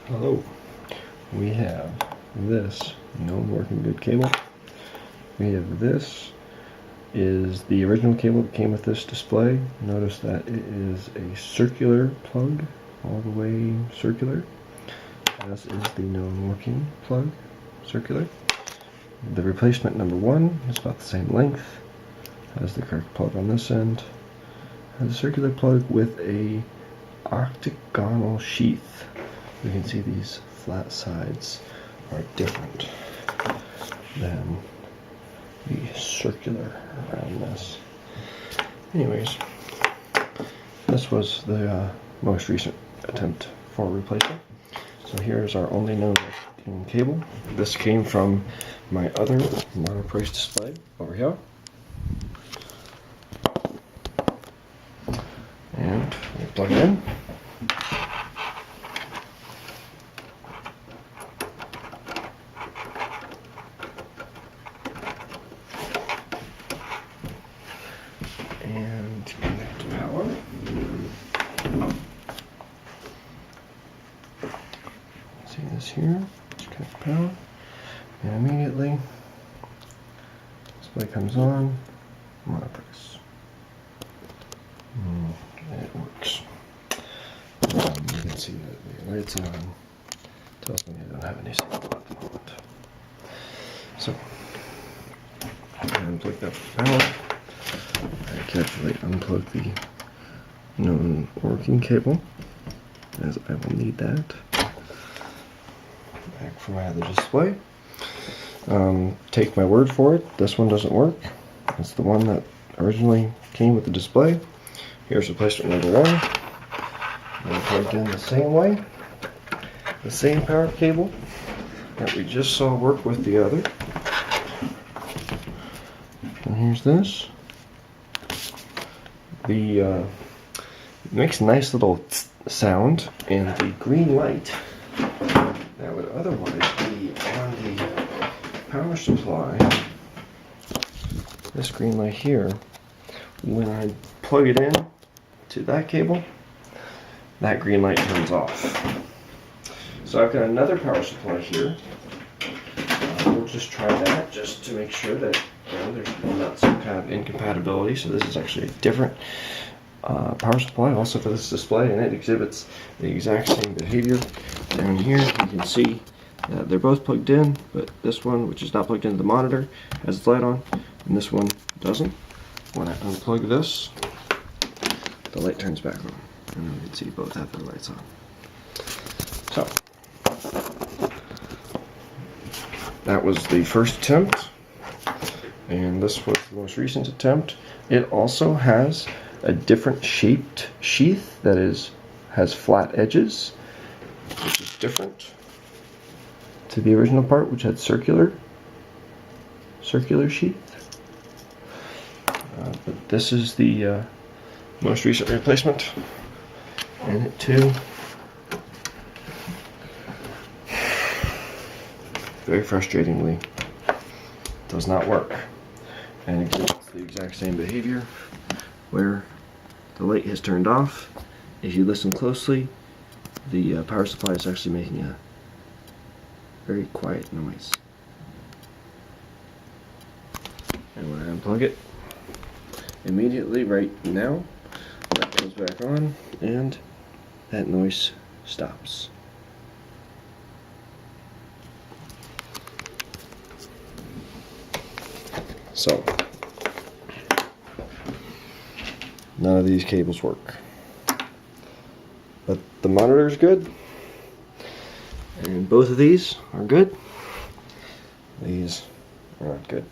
Hello. We have this known working good cable. We have this is the original cable that came with this display. Notice that it is a circular plug, all the way circular. As is the known working plug, circular. The replacement number 1 is about the same length as the correct plug on this end. Has a circular plug with a octagonal sheath. You can see these flat sides are different than the circular around this. Anyways, this was the most recent attempt for replacement. So here's our only known cable. This came from my other Monoprice display over here. And we plug it in. And connect to power. See this here? Just connect to power. And immediately, display comes on. Monoprice. And it works. You can see that the lights on. Tells me I don't have any signal at the moment. So, unplug that from power. I carefully unplug the known working cable, as I will need that. Back from my other display. Take my word for it, this one doesn't work. It's the one that originally came with the display. Here's replacement number 1. And plugged in the same way. The same power cable that we just saw work with the other. And here's this. It makes a nice little sound, and the green light that would otherwise be on the power supply, this green light here, when I plug it in to that cable, that green light turns off. So I've got another power supply here. We'll just try that just to make sure that there's not some kind of incompatibility. So this is actually a different power supply also for this display, and it exhibits the exact same behavior. Down here you can see that they're both plugged in, but this one, which is not plugged into the monitor, has its light on, and this one doesn't. When I unplug this, the light turns back on, and you can see both have their lights on. So that was the first attempt, and this was the most recent attempt. It also has a different shaped sheath that has flat edges, which is different to the original part, which had circular sheath. But this is the most recent replacement, and it too very frustratingly does not work, and it gives the exact same behavior where the light has turned off. If you listen closely, the power supply is actually making a very quiet noise. And when I unplug it, immediately right now, that goes back on and that noise stops. So, none of these cables work. But the monitor is good, and both of these are good. These are not good.